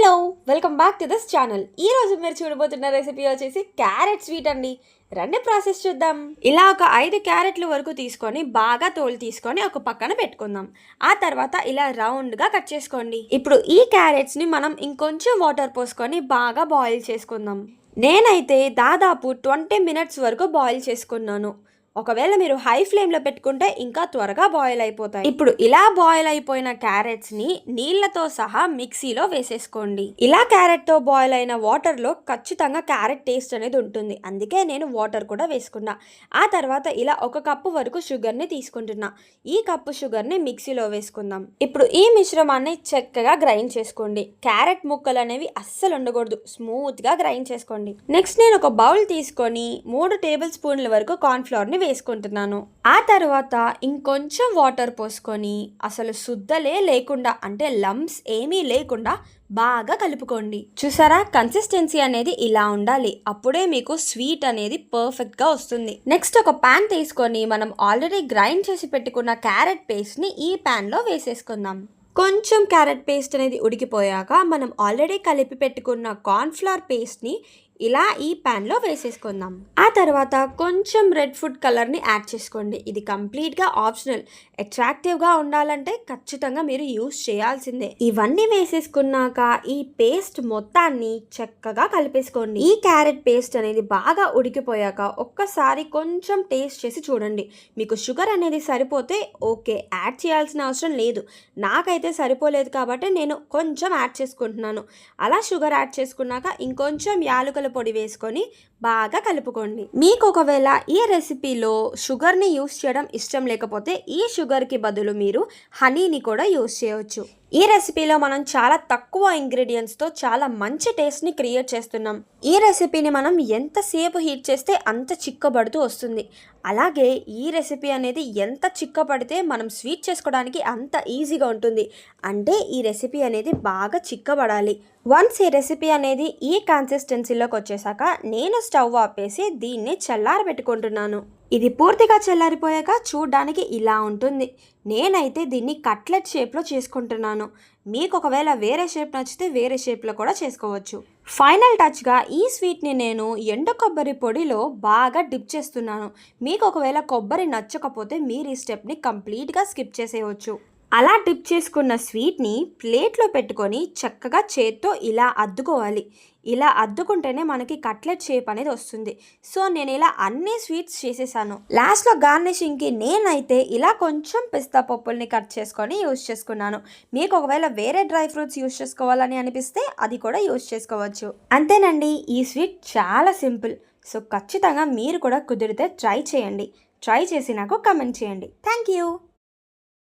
Hello welcome back to this channel. ఈ రోజు మీరు చూడబోతున్న రెసిపీ వచ్చేసి క్యారెట్ స్వీట్ అండి. రండి ప్రాసెస్ చూద్దాం. ఇలా ఒక 5 క్యారెట్లు వరకు తీసుకొని బాగా తోలు తీసుకొని ఒక పక్కన పెట్టుకుందాం. ఆ తర్వాత ఇలా రౌండ్గా కట్ చేసుకోండి. ఇప్పుడు ఈ క్యారెట్స్ని మనం ఇంకొంచెం వాటర్ పోసుకొని బాగా బాయిల్ చేసుకుందాం. నేనైతే దాదాపు 20 మినిట్స్ వరకు బాయిల్ చేసుకున్నాను. ఒకవేళ మీరు హై ఫ్లేమ్లో పెట్టుకుంటే ఇంకా త్వరగా బాయిల్ అయిపోతాయి. ఇప్పుడు ఇలా బాయిల్ అయిపోయిన క్యారెట్స్ని నీళ్లతో సహా మిక్సీలో వేసేసుకోండి. ఇలా క్యారెట్తో బాయిల్ అయిన వాటర్లో ఖచ్చితంగా క్యారెట్ టేస్ట్ అనేది ఉంటుంది. అందుకే నేను వాటర్ కూడా వేసుకున్నా. ఆ తర్వాత ఇలా 1 కప్పు వరకు షుగర్ని తీసుకుంటున్నా. ఈ కప్పు షుగర్ని మిక్సీలో వేసుకుందాం. ఇప్పుడు ఈ మిశ్రమాన్ని చక్కగా గ్రైండ్ చేసుకోండి. క్యారెట్ ముక్కలు అనేవి అస్సలు ఉండకూడదు, స్మూత్గా గ్రైండ్ చేసుకోండి. నెక్స్ట్ నేను ఒక బౌల్ తీసుకొని 3 టేబుల్ స్పూన్ల వరకు కార్న్ఫ్లవర్ని వేసుకుంటున్నాను. ఆ తర్వాత ఇంకొంచెం వాటర్ పోసుకొని అసలు శుద్ధలే లేకుండా అంటే లంప్స్ ఏమీ లేకుండా బాగా కలుపుకోండి. చూసారా, కన్సిస్టెన్సీ అనేది ఇలా ఉండాలి. అప్పుడే మీకు స్వీట్ అనేది పర్ఫెక్ట్గా వస్తుంది. నెక్స్ట్ ఒక ప్యాన్ తీసుకొని మనం ఆల్రెడీ గ్రైండ్ చేసి పెట్టుకున్న క్యారెట్ పేస్ట్ని ఈ ప్యాన్లో వేసేసుకుందాం. కొంచెం క్యారెట్ పేస్ట్ అనేది ఉడికిపోయాక మనం ఆల్రెడీ కలిపి పెట్టుకున్న కార్న్ఫ్లవర్ పేస్ట్ని ఇలా ఈ ప్యాన్లో వేసేసుకుందాం. ఆ తర్వాత కొంచెం రెడ్ ఫుడ్ కలర్ని యాడ్ చేసుకోండి. ఇది కంప్లీట్గా ఆప్షనల్. అట్రాక్టివ్గా ఉండాలంటే ఖచ్చితంగా మీరు యూస్ చేయాల్సిందే. ఇవన్నీ వేసేసుకున్నాక ఈ పేస్ట్ మొత్తాన్ని చక్కగా కలిపేసుకోండి. ఈ క్యారెట్ పేస్ట్ అనేది బాగా ఉడికిపోయాక ఒక్కసారి కొంచెం టేస్ట్ చేసి చూడండి. మీకు షుగర్ అనేది సరిపోతే ఓకే, యాడ్ చేయాల్సిన అవసరం లేదు. నాకైతే సరిపోలేదు కాబట్టి నేను కొంచెం యాడ్ చేసుకుంటున్నాను. అలా షుగర్ యాడ్ చేసుకున్నాక ఇంకొంచెం యాలకుల పొడి వేసుకొని బాగా కలుపుకోండి. మీకు ఒకవేళ ఈ రెసిపీలో షుగర్ని యూస్ చేయడం ఇష్టం లేకపోతే ఈ షుగర్కి బదులు మీరు హనీని కూడా యూస్ చేయవచ్చు. ఈ రెసిపీలో మనం చాలా తక్కువ ఇంగ్రీడియంట్స్తో చాలా మంచి టేస్ట్ని క్రియేట్ చేస్తున్నాం. ఈ రెసిపీని మనం ఎంతసేపు హీట్ చేస్తే అంత చిక్కబడుతూ వస్తుంది. అలాగే ఈ రెసిపీ అనేది ఎంత చిక్కబడితే మనం స్వీట్ చేసుకోవడానికి అంత ఈజీగా ఉంటుంది. అంటే ఈ రెసిపీ అనేది బాగా చిక్కబడాలి. వన్స్ ఈ రెసిపీ అనేది ఈ కన్సిస్టెన్సీలోకి వచ్చేసాక నేను స్టవ్ ఆపేసి దీన్ని చల్లారబెట్టుకుంటున్నాను. ఇది పూర్తిగా చల్లారిపోయాక చూడ్డానికి ఇలా ఉంటుంది. నేనైతే దీన్ని కట్లెట్ షేప్లో చేసుకుంటున్నాను. మీకు ఒకవేళ వేరే షేప్ నచ్చితే వేరే షేప్లో కూడా చేసుకోవచ్చు. ఫైనల్ టచ్గా ఈ స్వీట్ని నేను ఎండు కొబ్బరి పొడిలో బాగా డిప్ చేస్తున్నాను. మీకు ఒకవేళ కొబ్బరి నచ్చకపోతే మీరు ఈ స్టెప్ని కంప్లీట్గా స్కిప్ చేసేయవచ్చు. అలా డిప్ చేసుకున్న స్వీట్ని ప్లేట్లో పెట్టుకొని చక్కగా చేత్తో ఇలా అద్దుకోవాలి. ఇలా అద్దుకుంటేనే మనకి కట్లెట్ షేప్ అనేది వస్తుంది. సో నేను ఇలా అన్ని స్వీట్స్ చేసేసాను. లాస్ట్లో గార్నిషింగ్కి నేనైతే ఇలా కొంచెం పిస్తా పప్పుల్ని కట్ చేసుకొని యూస్ చేసుకున్నాను. మీకు ఒకవేళ వేరే డ్రై ఫ్రూట్స్ యూస్ చేసుకోవాలని అనిపిస్తే అది కూడా యూస్ చేసుకోవచ్చు. అంతేనండి, ఈ స్వీట్ చాలా సింపుల్. సో ఖచ్చితంగా మీరు కూడా కుదిరితే ట్రై చేయండి. ట్రై చేసి నాకు కమెంట్ చేయండి. Thank you.